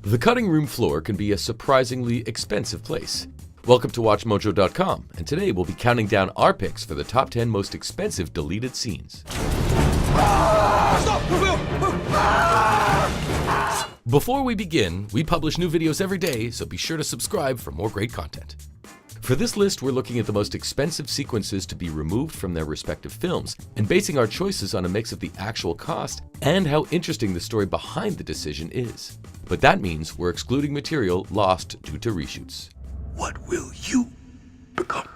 The cutting room floor can be a surprisingly expensive place. Welcome to WatchMojo.com, and today we'll be counting down our picks for the top 10 most expensive deleted scenes. Before we begin, we publish new videos every day, so be sure to subscribe for more great content. For this list, we're looking at the most expensive sequences to be removed from their respective films, and basing our choices on a mix of the actual cost and how interesting the story behind the decision is. But that means we're excluding material lost due to reshoots. What will you become?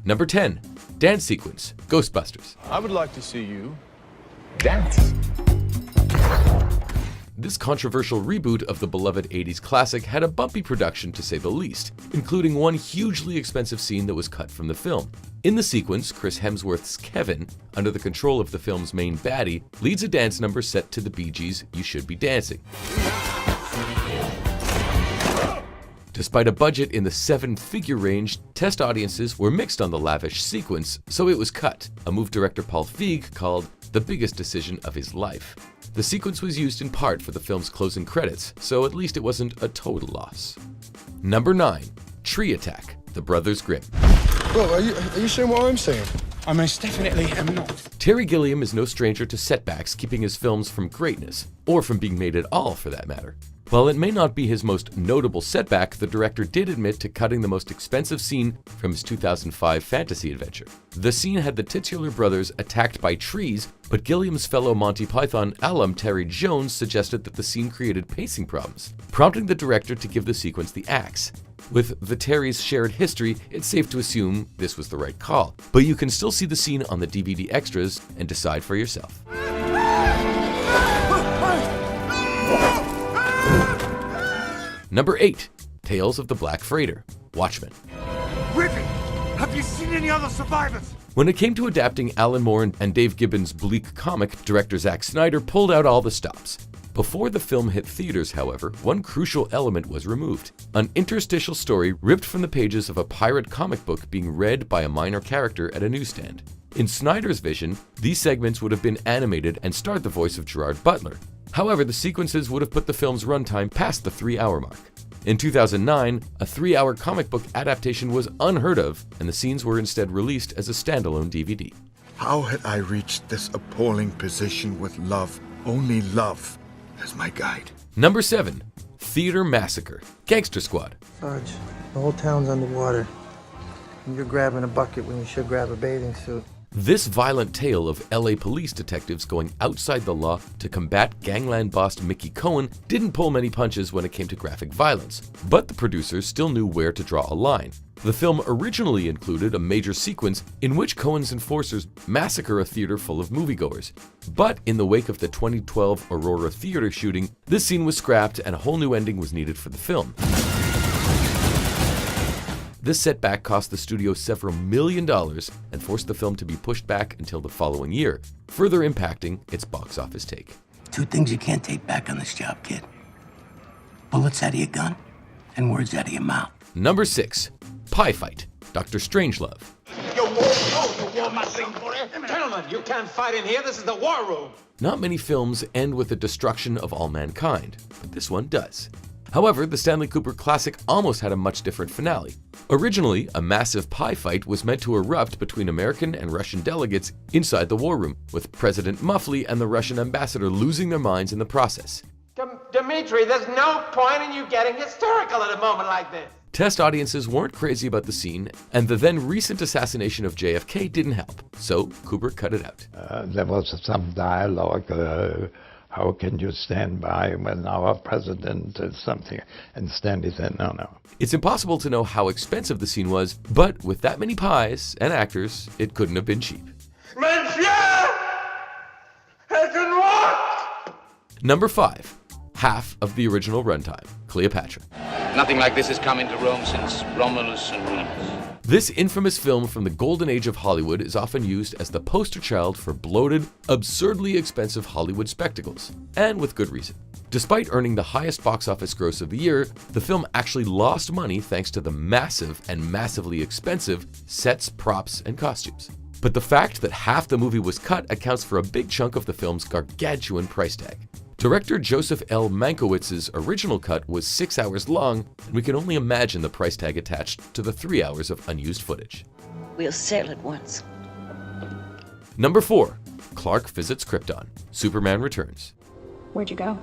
Number 10. Dance sequence, Ghostbusters. I would like to see you dance. This controversial reboot of the beloved 80s classic had a bumpy production to say the least, including one hugely expensive scene that was cut from the film. In the sequence, Chris Hemsworth's Kevin, under the control of the film's main baddie, leads a dance number set to the Bee Gees' You Should Be Dancing. Despite a budget in the 7-figure range, test audiences were mixed on the lavish sequence, so it was cut, a move director Paul Feig called the biggest decision of his life. The sequence was used in part for the film's closing credits, so at least it wasn't a total loss. Number 9. Tree Attack, The Brothers Grimm. Bro, are you saying what I'm saying? I most definitely am not. Terry Gilliam is no stranger to setbacks keeping his films from greatness, or from being made at all for that matter. While it may not be his most notable setback, the director did admit to cutting the most expensive scene from his 2005 fantasy adventure. The scene had the titular brothers attacked by trees, but Gilliam's fellow Monty Python alum Terry Jones suggested that the scene created pacing problems, prompting the director to give the sequence the axe. With the Terrys' shared history, it's safe to assume this was the right call, but you can still see the scene on the DVD extras and decide for yourself. Number 8. Tales of the Black Freighter, Watchmen. Griffin, have you seen any other survivors? When it came to adapting Alan Moore and Dave Gibbons' bleak comic, director Zack Snyder pulled out all the stops. Before the film hit theaters, however, one crucial element was removed: an interstitial story ripped from the pages of a pirate comic book being read by a minor character at a newsstand. In Snyder's vision, these segments would have been animated and starred the voice of Gerard Butler. However, the sequences would have put the film's runtime past the 3-hour mark. In 2009, a 3-hour comic book adaptation was unheard of, and the scenes were instead released as a standalone DVD. How had I reached this appalling position with love, only love, as my guide? Number 7. Theater Massacre, Gangster Squad. Sarge, the whole town's underwater. And you're grabbing a bucket when you should grab a bathing suit. This violent tale of LA police detectives going outside the law to combat gangland boss Mickey Cohen didn't pull many punches when it came to graphic violence, but the producers still knew where to draw a line. The film originally included a major sequence in which Cohen's enforcers massacre a theater full of moviegoers. But in the wake of the 2012 Aurora theater shooting, this scene was scrapped and a whole new ending was needed for the film. This setback cost the studio several $1 million and forced the film to be pushed back until the following year, further impacting its box office take. 2 things you can't take back on this job, kid. Bullets out of your gun and words out of your mouth. Number 6. Pie Fight, Dr. Strangelove. Gentlemen, you can't fight in here. This is the war room. Not many films end with the destruction of all mankind, but this one does. However, the Stanley Kubrick classic almost had a much different finale. Originally, a massive pie fight was meant to erupt between American and Russian delegates inside the war room, with President Muffley and the Russian ambassador losing their minds in the process. Dmitri, there's no point in you getting hysterical at a moment like this. Test audiences weren't crazy about the scene, and the then recent assassination of JFK didn't help, so Kubrick cut it out. There was some dialogue. How can you stand by when our president did something? And Stanley said, no. It's impossible to know how expensive the scene was, but with that many pies and actors, it couldn't have been cheap. Number 5. Half of the original runtime, Cleopatra. Nothing like this has come into Rome since Romulus and Remus. This infamous film from the golden age of Hollywood is often used as the poster child for bloated, absurdly expensive Hollywood spectacles, and with good reason. Despite earning the highest box office gross of the year, the film actually lost money thanks to the massive and massively expensive sets, props, and costumes. But the fact that half the movie was cut accounts for a big chunk of the film's gargantuan price tag. Director Joseph L. Mankiewicz's original cut was 6 hours long, and we can only imagine the price tag attached to the 3 hours of unused footage. We'll sail at once. Number 4. Clark visits Krypton. Superman returns. Where'd you go?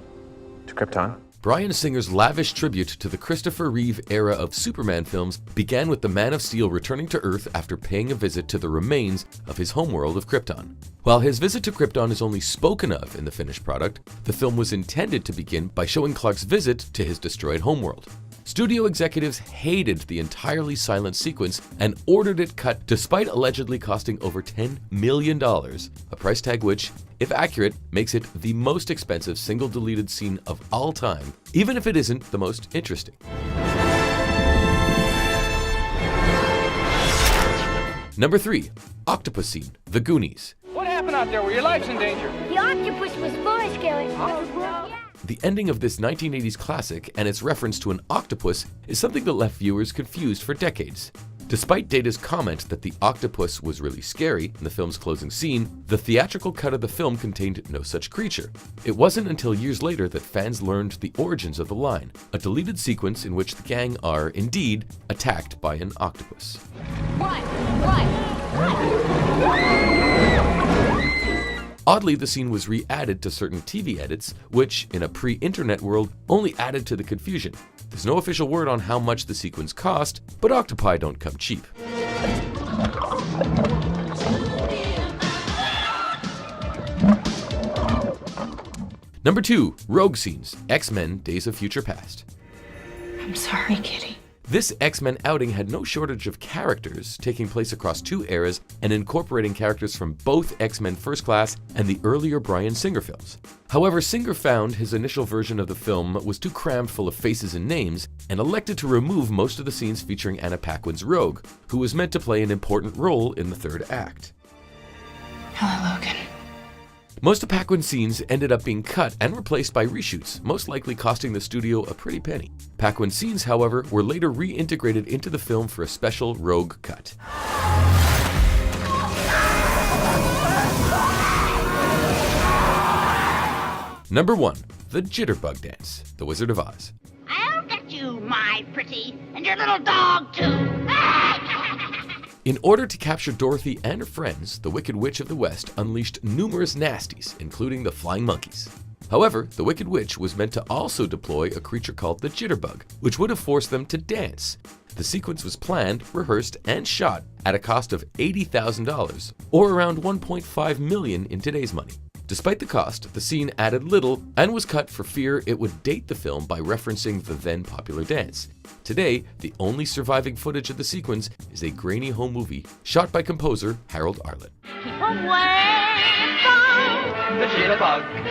To Krypton. Bryan Singer's lavish tribute to the Christopher Reeve era of Superman films began with the Man of Steel returning to Earth after paying a visit to the remains of his homeworld of Krypton. While his visit to Krypton is only spoken of in the finished product, the film was intended to begin by showing Clark's visit to his destroyed homeworld. Studio executives hated the entirely silent sequence and ordered it cut despite allegedly costing over $10 million, a price tag which, if accurate, makes it the most expensive single deleted scene of all time, even if it isn't the most interesting. Number 3. Octopus scene, The Goonies. What happened out there? Were your lives in danger? The octopus was forest killing. The ending of this 1980s classic and its reference to an octopus is something that left viewers confused for decades. Despite Data's comment that the octopus was really scary in the film's closing scene, the theatrical cut of the film contained no such creature. It wasn't until years later that fans learned the origins of the line, a deleted sequence in which the gang are, indeed, attacked by an octopus. What? Oddly, the scene was re-added to certain TV edits, which, in a pre-internet world, only added to the confusion. There's no official word on how much the sequence cost, but octopi don't come cheap. Number 2. Rogue scenes, X-Men Days of Future Past. I'm sorry, Kitty. This X-Men outing had no shortage of characters, taking place across 2 eras and incorporating characters from both X-Men First Class and the earlier Bryan Singer films. However, Singer found his initial version of the film was too crammed full of faces and names, and elected to remove most of the scenes featuring Anna Paquin's Rogue, who was meant to play an important role in the 3rd act. Hello, Logan. Most of Paquin's scenes ended up being cut and replaced by reshoots, most likely costing the studio a pretty penny. Paquin's scenes, however, were later reintegrated into the film for a special Rogue cut. Number 1. The Jitterbug Dance, The Wizard of Oz. I'll get you, my pretty, and your little dog, too. In order to capture Dorothy and her friends, the Wicked Witch of the West unleashed numerous nasties, including the flying monkeys. However, the Wicked Witch was meant to also deploy a creature called the Jitterbug, which would have forced them to dance. The sequence was planned, rehearsed, and shot at a cost of $80,000, or around $1.5 million in today's money. Despite the cost, the scene added little and was cut for fear it would date the film by referencing the then popular dance. Today, the only surviving footage of the sequence is a grainy home movie shot by composer Harold Arlen. Keep away from the jitterbug.